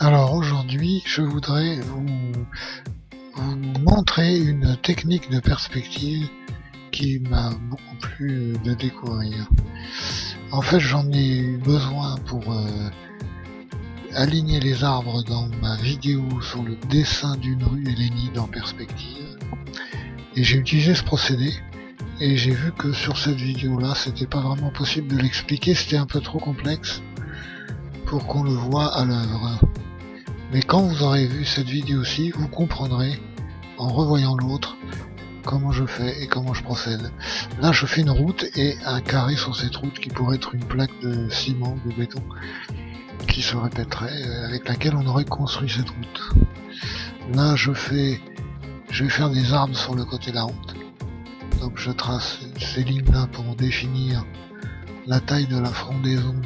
Alors aujourd'hui, je voudrais vous montrer une technique de perspective qui m'a beaucoup plu de découvrir. En fait, j'en ai eu besoin pour aligner les arbres dans ma vidéo sur le dessin d'une rue hellénide en perspective. Et j'ai utilisé ce procédé. Et j'ai vu que sur cette vidéo là, c'était pas vraiment possible de l'expliquer, c'était un peu trop complexe pour qu'on le voit à l'œuvre. Mais quand vous aurez vu cette vidéo-ci, vous comprendrez, en revoyant l'autre, comment je fais et comment je procède. Là, je fais une route et un carré sur cette route qui pourrait être une plaque de ciment, de béton, qui se répéterait, avec laquelle on aurait construit cette route. Là, je vais faire des arbres sur le côté de la route. Donc je trace ces lignes-là pour définir la taille de la frondaison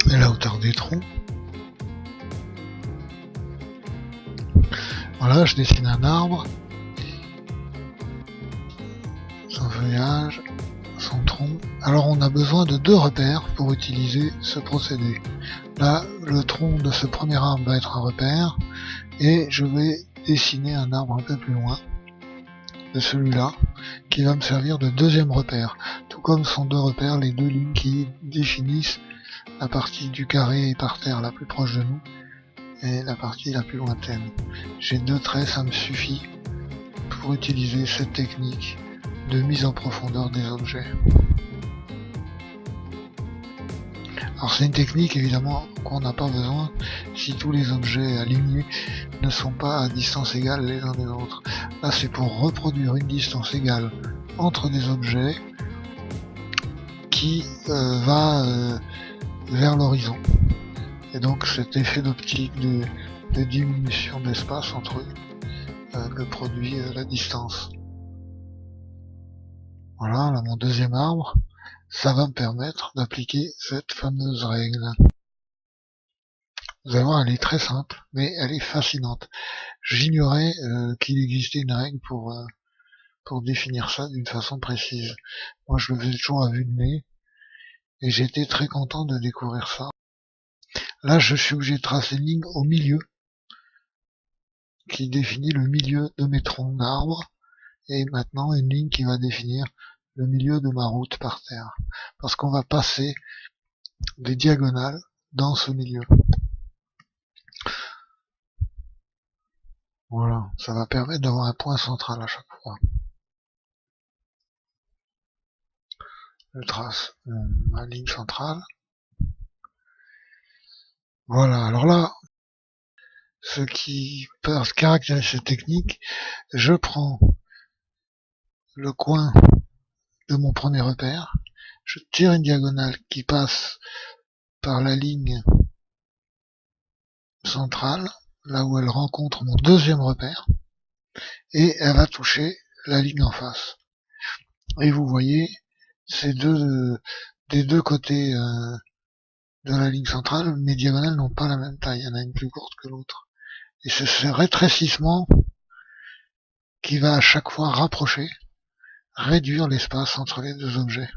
et la hauteur des troncs. Voilà, je dessine un arbre, son feuillage, son tronc. Alors on a besoin de deux repères pour utiliser ce procédé. Là, le tronc de ce premier arbre va être un repère, et je vais dessiner un arbre un peu plus loin de celui-là, qui va me servir de deuxième repère. Tout comme sont deux repères, les deux lignes qui définissent la partie du carré et par terre la plus proche de nous, et la partie la plus lointaine. J'ai deux traits, ça me suffit pour utiliser cette technique de mise en profondeur des objets. Alors c'est une technique évidemment qu'on n'a pas besoin si tous les objets alignés ne sont pas à distance égale les uns des autres. Là c'est pour reproduire une distance égale entre des objets qui va vers l'horizon. Et donc cet effet d'optique de diminution d'espace entre eux me produit la distance. Voilà, là mon deuxième arbre, ça va me permettre d'appliquer cette fameuse règle. Vous allez voir, elle est très simple, mais elle est fascinante. J'ignorais qu'il existait une règle pour définir ça d'une façon précise. Moi je le faisais toujours à vue de nez, et j'étais très content de découvrir ça. Là, je suis obligé de tracer une ligne au milieu, qui définit le milieu de mes troncs d'arbres, et maintenant une ligne qui va définir le milieu de ma route par terre. Parce qu'on va passer des diagonales dans ce milieu. Voilà, ça va permettre d'avoir un point central à chaque fois. Je trace ma ligne centrale. Voilà, alors là, ce qui caractérise cette technique, je prends le coin de mon premier repère, je tire une diagonale qui passe par la ligne centrale, là où elle rencontre mon deuxième repère, et elle va toucher la ligne en face. Et vous voyez, des deux côtés de la ligne centrale, mes diagonales n'ont pas la même taille, il y en a une plus courte que l'autre. Et c'est ce rétrécissement qui va à chaque fois rapprocher, réduire l'espace entre les deux objets.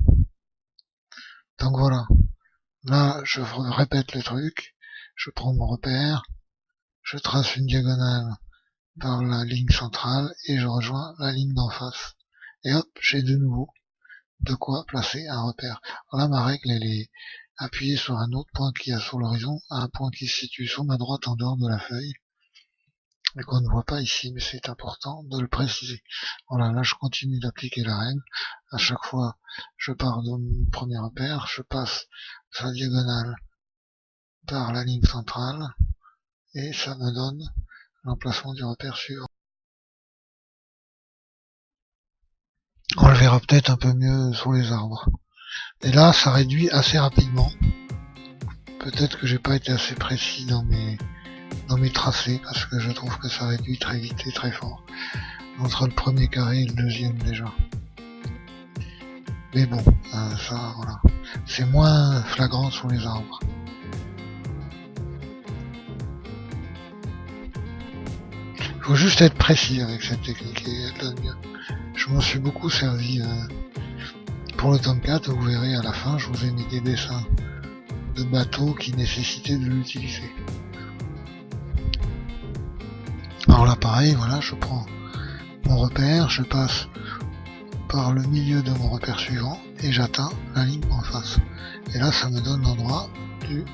Donc voilà, là je répète le truc, je prends mon repère, je trace une diagonale par la ligne centrale et je rejoins la ligne d'en face. Et hop, j'ai de nouveau de quoi placer un repère. Alors là ma règle elle est appuyée sur un autre point qui est sur l'horizon, un point qui se situe sur ma droite en dehors de la feuille, et qu'on ne voit pas ici, mais c'est important de le préciser. Voilà, là je continue d'appliquer la règle. À chaque fois, je pars de mon premier repère, je passe sa diagonale par la ligne centrale, et ça me donne l'emplacement du repère suivant. On le verra peut-être un peu mieux sur les arbres. Et là, ça réduit assez rapidement. Peut-être que j'ai pas été assez précis dans mes tracés, parce que je trouve que ça réduit très vite et très fort. Entre le premier carré et le deuxième déjà. Mais bon, ça, voilà. C'est moins flagrant sur les arbres. Il faut juste être précis avec cette technique et elle donne bien. Je m'en suis beaucoup servi pour le tome 4, vous verrez à la fin, je vous ai mis des dessins de bateaux qui nécessitaient de l'utiliser. Alors là pareil, voilà, je prends mon repère, je passe par le milieu de mon repère suivant et j'atteins la ligne en face. Et là ça me donne l'endroit du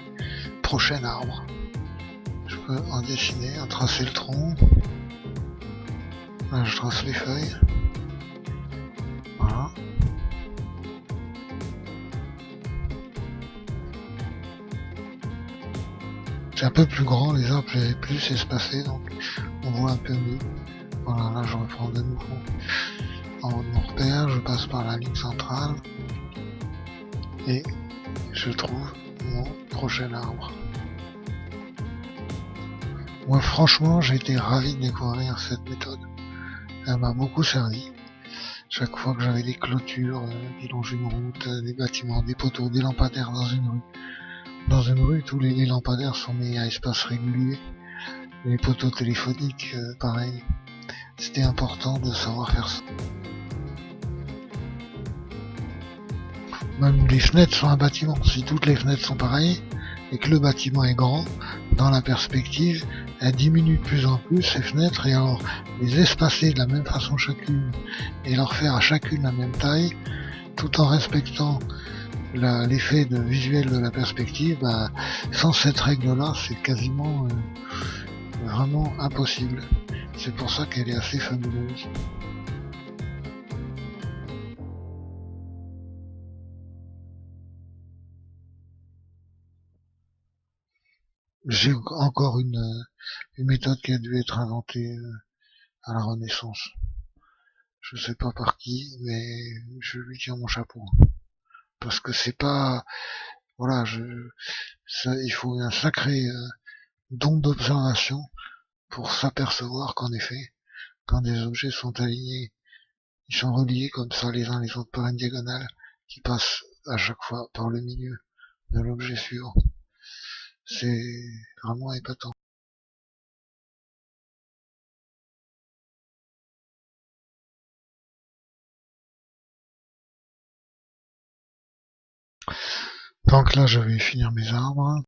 prochain arbre. Je peux en dessiner, en tracer le tronc. Là je trace les feuilles. Voilà. C'est un peu plus grand, les arbres j'ai plus espacés, donc on voit un peu mieux. Voilà, là je reprends de nouveau en haut de mon repère, je passe par la ligne centrale et je trouve mon prochain arbre. Moi franchement j'ai été ravi de découvrir cette méthode. Elle m'a beaucoup servi. Chaque fois que j'avais des clôtures qui longent une route, des bâtiments, des poteaux, des lampadaires dans une rue. Dans une rue, tous les lampadaires sont mis à espace régulier. Les poteaux téléphoniques, pareil. C'était important de savoir faire ça. Même les fenêtres sur un bâtiment, si toutes les fenêtres sont pareilles et que le bâtiment est grand, dans la perspective, elle diminue de plus en plus ces fenêtres, et alors les espacer de la même façon chacune et leur faire à chacune la même taille, tout en respectant l'effet visuel de la perspective, sans cette règle-là, c'est quasiment vraiment impossible. C'est pour ça qu'elle est assez fabuleuse. J'ai encore une méthode qui a dû être inventée à la Renaissance. Je sais pas par qui, mais je lui tire mon chapeau. Parce que c'est pas... Voilà, il faut un sacré don d'observation pour s'apercevoir qu'en effet, quand des objets sont alignés, ils sont reliés comme ça les uns les autres par une diagonale qui passe à chaque fois par le milieu de l'objet suivant. C'est vraiment épatant. Donc là je vais finir mes arbres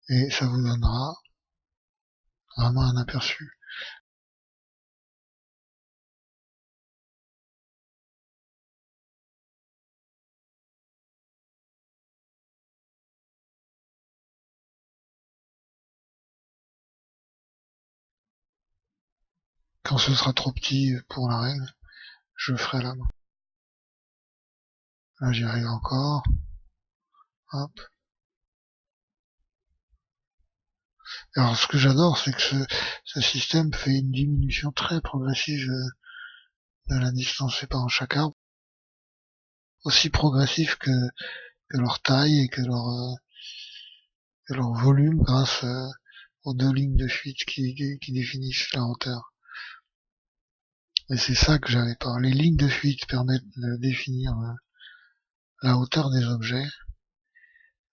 et ça vous donnera vraiment un aperçu. Quand ce sera trop petit pour la règle, je ferai la main. Là j'y arrive encore. Hop. Alors ce que j'adore, c'est que ce système fait une diminution très progressive de la distance séparant chaque arbre, aussi progressif que leur taille et que leur volume grâce aux deux lignes de fuite qui définissent la hauteur. Et c'est ça que j'avais pas. Les lignes de fuite permettent de définir la hauteur des objets,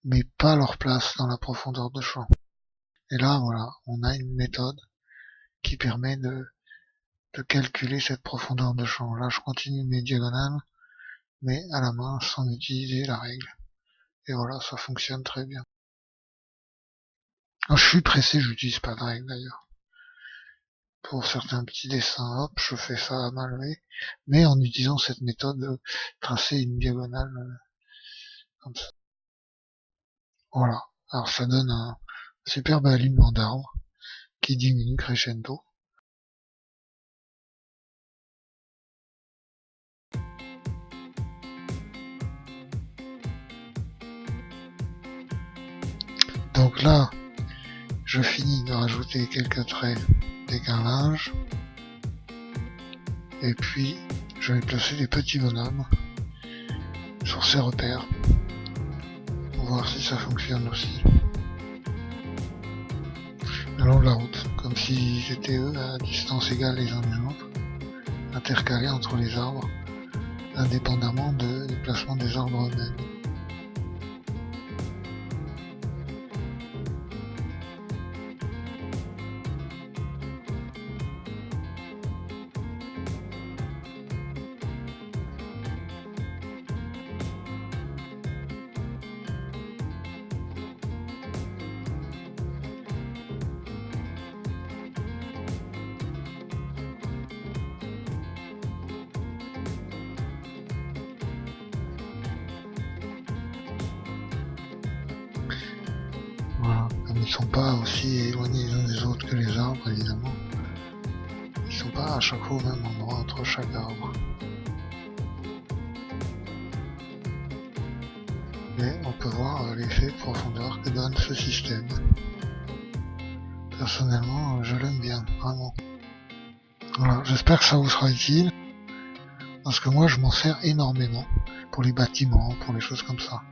mais pas leur place dans la profondeur de champ. Et là, voilà, on a une méthode qui permet de calculer cette profondeur de champ. Là, je continue mes diagonales, mais à la main, sans utiliser la règle. Et voilà, ça fonctionne très bien. Quand je suis pressé, j'utilise pas de règle d'ailleurs. Pour certains petits dessins, hop, je fais ça à main levée, mais en utilisant cette méthode de tracer une diagonale comme ça. Voilà. Alors ça donne un superbe alignement d'arbres qui diminue crescendo. Donc là, je finis de rajouter quelques traits d'écarlage. Et puis, je vais placer des petits bonhommes sur ces repères pour voir si ça fonctionne aussi. Le long de la route, comme s'ils étaient eux à distance égale les uns des autres, intercalés entre les arbres, indépendamment du placement des arbres eux-mêmes. sont pas aussi éloignés les uns des autres que les arbres, évidemment. Ils sont pas à chaque fois au même endroit entre chaque arbre. Mais on peut voir l'effet de profondeur que donne ce système. Personnellement, je l'aime bien, vraiment. Voilà, j'espère que ça vous sera utile, parce que moi je m'en sers énormément pour les bâtiments, pour les choses comme ça.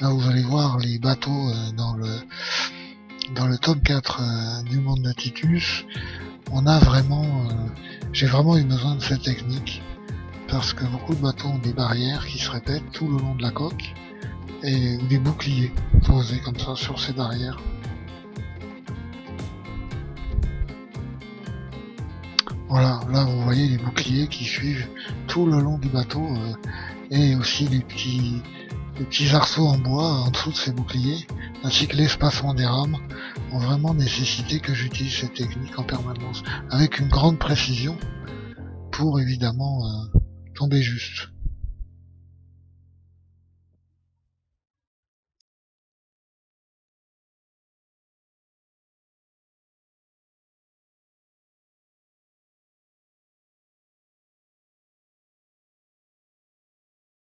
Là vous allez voir les bateaux dans le tome 4 du monde de Titus, on a vraiment, j'ai vraiment eu besoin de cette technique, parce que beaucoup de bateaux ont des barrières qui se répètent tout le long de la coque, et des boucliers posés comme ça sur ces barrières. Voilà, là vous voyez les boucliers qui suivent tout le long du bateau, et aussi les petits arceaux en bois en dessous de ces boucliers, ainsi que l'espacement des rames, ont vraiment nécessité que j'utilise cette technique en permanence, avec une grande précision, pour évidemment tomber juste.